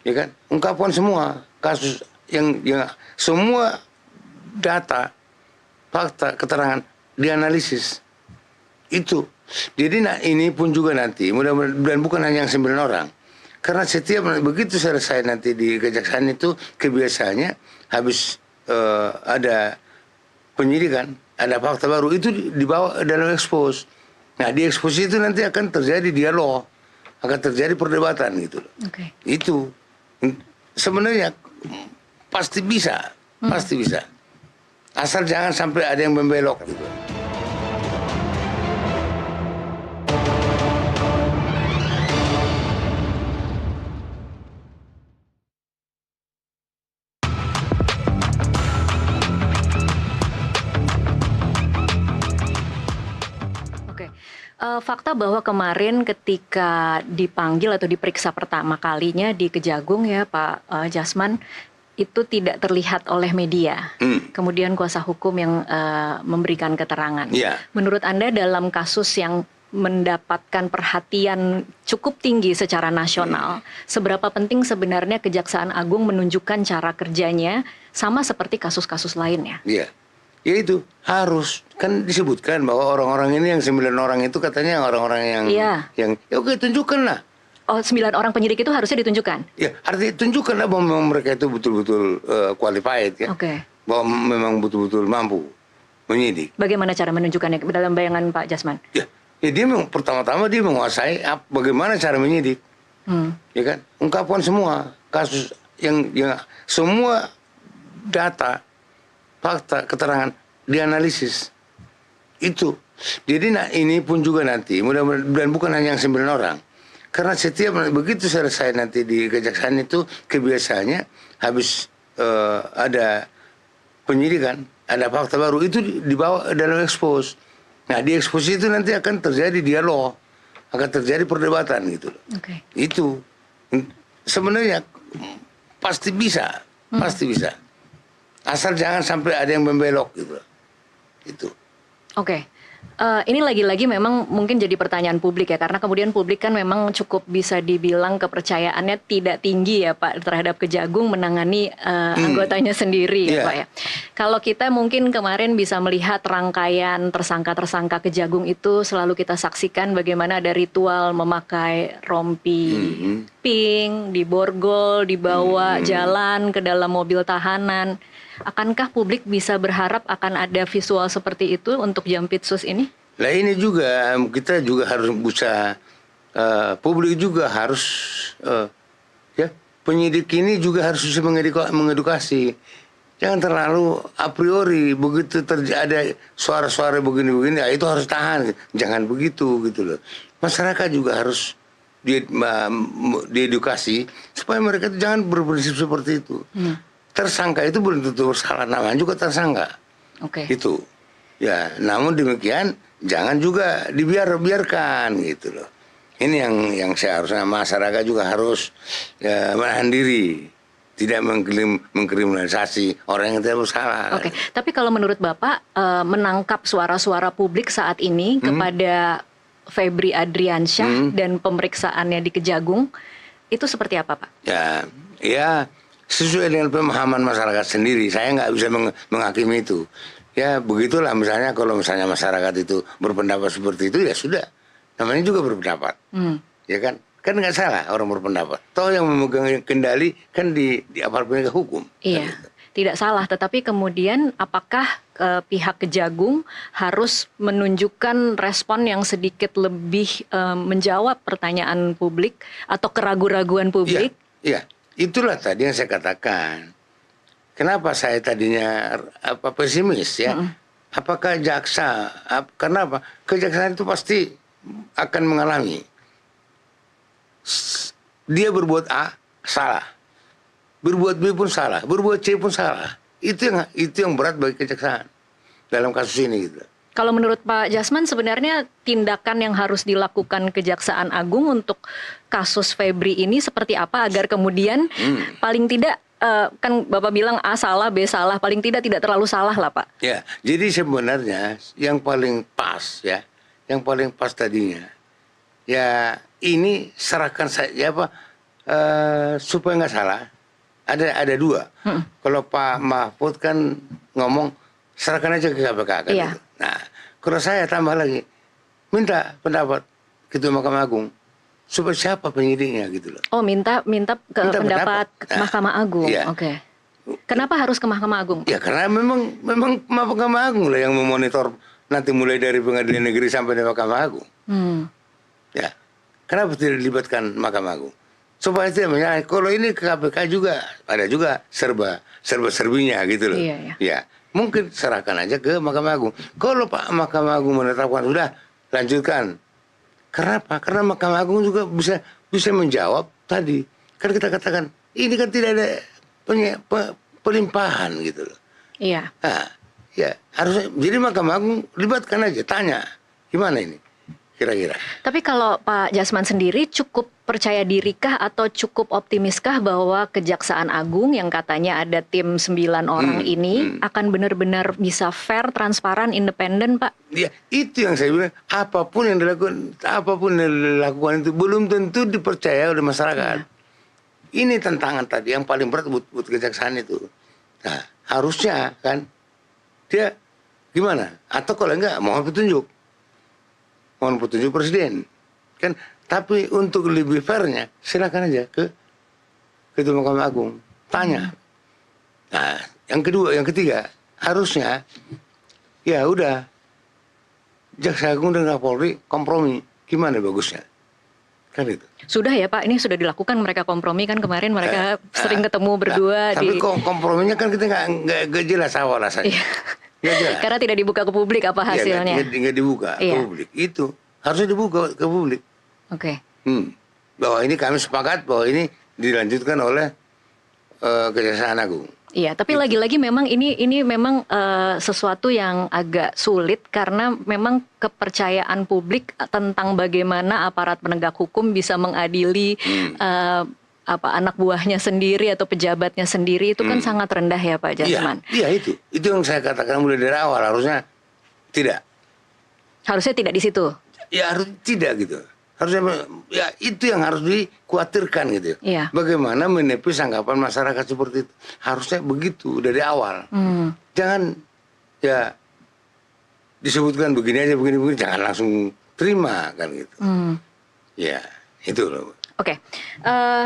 Ya kan? Ungkapkan semua kasus yang semua data, fakta, keterangan dianalisis. Itu. Jadi ini pun juga nanti mudah-mudahan bukan hanya yang 9 orang. Karena setiap begitu selesai nanti di kejaksaan itu kebiasaannya habis ada penyidikan, ada fakta baru itu dibawa dalam ekspos. Nah, di ekspos itu nanti akan terjadi dialog, akan terjadi perdebatan gitu. Okay. Itu sebenarnya pasti bisa, pasti bisa. Asal jangan sampai ada yang membelok gitu. Fakta bahwa kemarin ketika dipanggil atau diperiksa pertama kalinya di Kejagung ya Pak Jasman, itu tidak terlihat oleh media. Kemudian kuasa hukum yang memberikan keterangan. Yeah. Menurut Anda dalam kasus yang mendapatkan perhatian cukup tinggi secara nasional, seberapa penting sebenarnya Kejaksaan Agung menunjukkan cara kerjanya sama seperti kasus-kasus lainnya? Iya. Ya itu harus, kan disebutkan bahwa orang-orang ini yang 9 orang itu katanya orang-orang yang ya oke, tunjukkanlah. Oh, 9 orang penyidik itu harusnya ditunjukkan? Ya, artinya tunjukkanlah bahwa memang mereka itu betul-betul qualified ya. Oke. Bahwa memang betul-betul mampu menyidik. Bagaimana cara menunjukkannya dalam bayangan Pak Jasman? Ya dia memang pertama-tama dia menguasai bagaimana cara menyidik. Ya kan? Ungkapkan semua kasus yang semua data, fakta, keterangan dianalisis. Itu. Jadi ini pun juga nanti mudah-mudahan bukan hanya yang 9 orang. Karena setiap begitu selesai nanti di kejaksaan itu kebiasaannya habis ada penyidikan, ada fakta baru itu dibawa dalam ekspos. Nah, di ekspos itu nanti akan terjadi dialog, akan terjadi perdebatan gitu. Okay. Itu sebenarnya pasti bisa, pasti bisa. Asal jangan sampai ada yang membelok gitu. Itu. Oke. Ini lagi-lagi memang mungkin jadi pertanyaan publik ya, karena kemudian publik kan memang cukup bisa dibilang kepercayaannya tidak tinggi ya Pak terhadap Kejagung menangani anggotanya sendiri ya Pak ya. Kalau kita mungkin kemarin bisa melihat rangkaian tersangka-tersangka Kejagung itu selalu kita saksikan bagaimana ada ritual memakai rompi pink, diborgol, dibawa jalan ke dalam mobil tahanan. Akankah publik bisa berharap akan ada visual seperti itu untuk Jampitsus ini? Nah ini juga kita juga harus bisa publik juga harus ya penyidik ini juga harus bisa mengedukasi. Jangan terlalu a priori begitu ada suara-suara begini-begini ya itu harus tahan. Jangan begitu gitu loh. Masyarakat juga harus diedukasi supaya mereka itu jangan berprinsip seperti itu. Tersangka itu belum tentu bersalah, namanya juga tersangka. Oke. Itu. Ya, namun demikian jangan juga dibiarkan gitu loh. Ini yang seharusnya masyarakat juga harus menahan diri, tidak mengkriminalisasi orang yang tidak bersalah. Oke. Tapi kalau menurut Bapak menangkap suara-suara publik saat ini kepada Febri Adriansyah dan pemeriksaannya di Kejagung itu seperti apa, Pak? Ya sesuai dengan pemahaman masyarakat sendiri. Saya nggak bisa menghakimi itu. Ya begitulah misalnya kalau misalnya masyarakat itu berpendapat seperti itu ya sudah. Namanya juga berpendapat. Ya kan? Kan nggak salah orang berpendapat. Toh yang memegang kendali kan di aparat penegak hukum. Iya. Kan gitu. Tidak salah, tetapi kemudian apakah pihak Kejagung harus menunjukkan respon yang sedikit lebih menjawab pertanyaan publik atau keraguan-raguan publik? Iya. Itulah tadi yang saya katakan. Kenapa saya tadinya pesimis ya? Apakah jaksa? Karena apa? Kejaksaan itu pasti akan mengalami. Dia berbuat A salah, berbuat B pun salah, berbuat C pun salah. Itu yang berat bagi kejaksaan dalam kasus ini gitu. Kalau menurut Pak Jasman sebenarnya tindakan yang harus dilakukan Kejaksaan Agung untuk kasus Febri ini seperti apa agar kemudian paling tidak kan Bapak bilang A salah, B salah, paling tidak terlalu salah lah Pak. Ya, jadi sebenarnya yang paling pas ya, yang paling pas tadinya ya ini serahkan saja supaya nggak salah, ada dua. Kalau Pak Mahfud kan ngomong serahkan aja ke KPK kan Iya. gitu. Nah, kalau saya tambah lagi, minta pendapat Ketua Mahkamah Agung supaya siapa penyidiknya gitu loh. Oh, minta Minta pendapat pendapat. Mahkamah Agung. Iya. Oke. Kenapa harus ke Mahkamah Agung? Ya karena memang Mahkamah Agung lah yang memonitor nanti mulai dari Pengadilan Negeri sampai di Mahkamah Agung. Ya, kenapa tidak dilibatkan Mahkamah Agung? Supaya tidak menyalahi. Kalau ini ke KPK juga ada juga serba-serbinya gitu loh. Iya, iya. Ya, mungkin serahkan aja ke Mahkamah Agung. Kalau Pak Mahkamah Agung menetapkan sudah lanjutkan. Kenapa? Karena Mahkamah Agung juga bisa menjawab tadi. Kan kita katakan ini kan tidak ada pelimpahan gitu loh. Iya. Nah, ya harusnya jadi Mahkamah Agung libatkan aja, tanya gimana ini kira-kira. Tapi kalau Pak Jasman sendiri cukup percaya dirikah atau cukup optimiskah bahwa Kejaksaan Agung yang katanya ada tim 9 orang ini akan benar-benar bisa fair, transparan, independen, Pak? Ya itu yang saya bilang, apapun yang dilakukan itu belum tentu dipercaya oleh masyarakat. Ini tantangan tadi yang paling berat buat kejaksaan itu. Nah, harusnya kan dia gimana? Atau kalau enggak mohon petunjuk presiden kan. Tapi untuk lebih fairnya silakan aja ke Ketua Mahkamah Agung tanya. Nah, yang ketiga harusnya ya udah Jaksa Agung dan Kapolri kompromi gimana bagusnya kan itu. Sudah ya Pak, ini sudah dilakukan, mereka kompromi kan kemarin mereka sering ketemu berdua tapi komprominya kan kita nggak jelas awal rasanya. Nggak jelas. Karena tidak dibuka ke publik apa hasilnya. Nggak dibuka ke publik. Itu harusnya dibuka ke publik. Oke. Bahwa ini kami sepakat bahwa ini dilanjutkan oleh Kejaksaan Agung. Iya, tapi lagi-lagi memang ini memang sesuatu yang agak sulit karena memang kepercayaan publik tentang bagaimana aparat penegak hukum bisa mengadili anak buahnya sendiri atau pejabatnya sendiri itu kan sangat rendah ya Pak Jasman. Iya itu yang saya katakan mulai dari awal harusnya tidak. Harusnya tidak di situ. Ya harus tidak gitu. Harusnya ya itu yang harus dikhawatirkan gitu. Iya. Bagaimana menepis anggapan masyarakat seperti itu. Harusnya begitu dari awal. Jangan ya disebutkan begini aja begini jangan langsung terima kan gitu. Ya itu loh. Oke,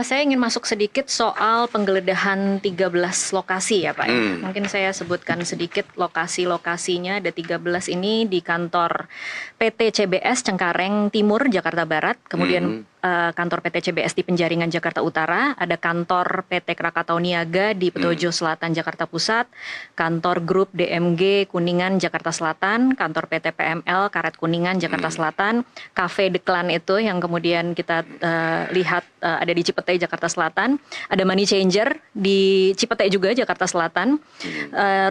saya ingin masuk sedikit soal penggeledahan 13 lokasi ya Pak. Mungkin saya sebutkan sedikit lokasi-lokasinya. Ada 13 ini di kantor PT CBS Cengkareng Timur, Jakarta Barat. Kemudian kantor PT CBS di Penjaringan, Jakarta Utara. Ada kantor PT Krakatau Niaga di Petojo Selatan, Jakarta Pusat. Kantor Grup DMG Kuningan, Jakarta Selatan. Kantor PT PML Karet Kuningan, Jakarta Selatan. Cafe Deklan itu yang kemudian kita lihat ada di Cipete, Jakarta Selatan. Ada Money Changer di Cipete juga, Jakarta Selatan.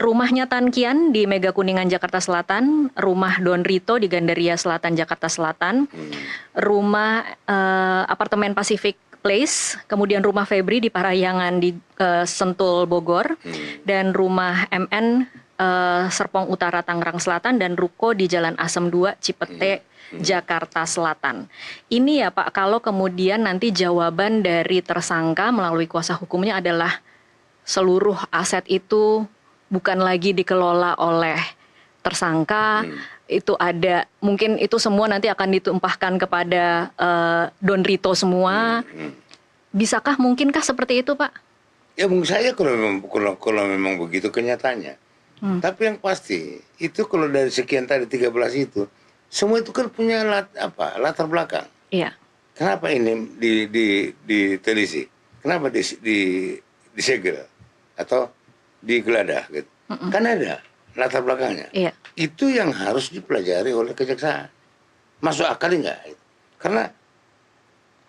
Rumahnya Tan Kian di Mega Kuningan, Jakarta Selatan. Rumah Don Rito di Gandaria Selatan, Jakarta Selatan. Rumah apartemen Pacific Place, kemudian rumah Febri di Parahyangan di Sentul, Bogor, dan rumah MN Serpong Utara, Tangerang Selatan, dan ruko di Jalan Asem 2, Cipete, Jakarta Selatan. Ini ya Pak, kalau kemudian nanti jawaban dari tersangka melalui kuasa hukumnya adalah seluruh aset itu bukan lagi dikelola oleh tersangka, itu ada, mungkin itu semua nanti akan ditumpahkan kepada Don Rito semua. Bisakah, mungkinkah seperti itu Pak? Ya mungkin saya kalau memang begitu kenyataannya. Tapi yang pasti itu kalau dari sekian tadi 13 itu semua itu kan punya latar belakang. Iya. Kenapa ini diteliti? Kenapa disegel atau digeledah gitu? Kan ada latar belakangnya. Iya. Itu yang harus dipelajari oleh kejaksaan. Masuk akal enggak? Karena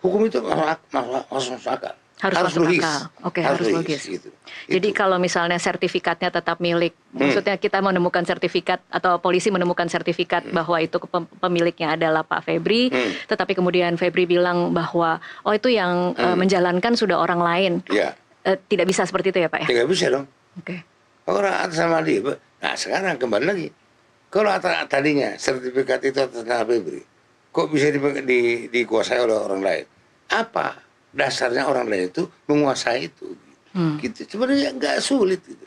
hukum itu masuk akal. Harus masuk logis. akal. Oke, harus logis. Gitu. Jadi kalau misalnya sertifikatnya tetap milik, maksudnya kita menemukan sertifikat atau polisi menemukan sertifikat bahwa itu pemiliknya adalah Pak Febri, tetapi kemudian Febri bilang bahwa oh itu yang menjalankan sudah orang lain. Ya. Tidak bisa seperti itu ya Pak ya? Tidak bisa dong. Oke. Orang atas nama dia. Nah sekarang kembali lagi. Kalau tadinya sertifikat itu atas nama Febri, kok bisa dikuasai oleh orang lain? Apa dasarnya orang lain itu menguasai itu. Gitu. Sebenarnya nggak sulit gitu.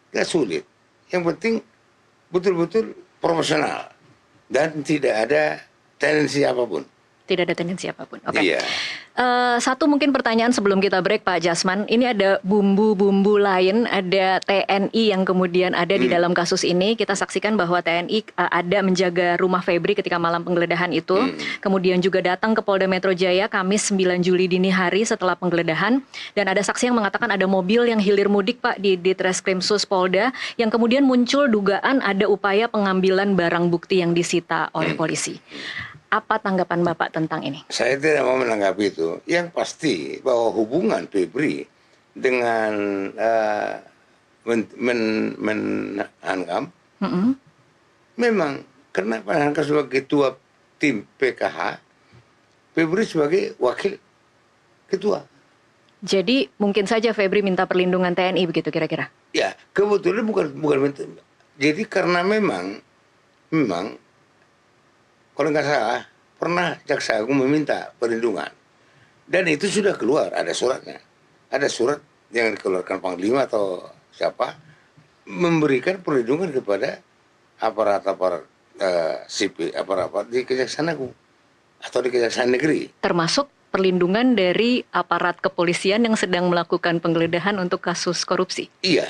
Nggak sulit. Yang penting betul-betul profesional dan tidak ada tendensi apapun. Tidak ada tendensi apapun. Oke. Iya. Satu mungkin pertanyaan sebelum kita break, Pak Jasman. Ini ada bumbu-bumbu lain, ada TNI yang kemudian ada di dalam kasus ini. Kita saksikan bahwa TNI ada menjaga rumah Febri ketika malam penggeledahan itu. Kemudian juga datang ke Polda Metro Jaya Kamis 9 Juli dini hari setelah penggeledahan. Dan ada saksi yang mengatakan ada mobil yang hilir mudik, Pak, di Ditreskrimsus Polda. Yang kemudian muncul dugaan ada upaya pengambilan barang bukti yang disita oleh polisi. Apa tanggapan Bapak tentang ini? Saya tidak mau menanggapi itu. Yang pasti bahwa hubungan Febri dengan Menhankam memang karena Menhankam sebagai ketua tim PKH, Febri sebagai wakil ketua. Jadi mungkin saja Febri minta perlindungan TNI begitu kira-kira? Ya, kebetulan bukan jadi karena memang kalau nggak salah pernah Jaksa Agung meminta perlindungan dan itu sudah keluar, ada suratnya, ada surat yang dikeluarkan Panglima atau siapa memberikan perlindungan kepada aparat sipil, aparat di Kejaksaan Agung atau di Kejaksaan Negeri, termasuk perlindungan dari aparat kepolisian yang sedang melakukan penggeledahan untuk kasus korupsi. Iya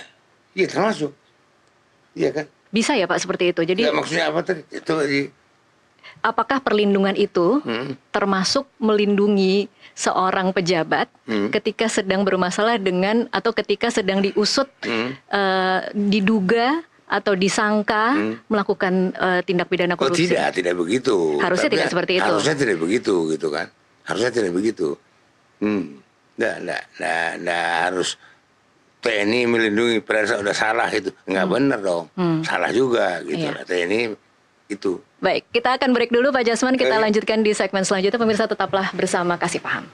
termasuk, iya kan? Bisa ya Pak seperti itu. Jadi ya, maksudnya apa tadi? Itu apakah perlindungan itu termasuk melindungi seorang pejabat ketika sedang bermasalah dengan atau ketika sedang diusut, diduga atau disangka melakukan tindak pidana korupsi? Oh tidak begitu. Harusnya tidak seperti itu. Harusnya tidak begitu gitu kan? Harusnya tidak begitu. Nggak harus TNI melindungi pada saat udah salah itu, nggak benar dong. Salah juga gitu. Iya. TNI itu. Baik, kita akan break dulu Pak Jasman, kita lanjutkan di segmen selanjutnya. Pemirsa tetaplah bersama Kasih Paham.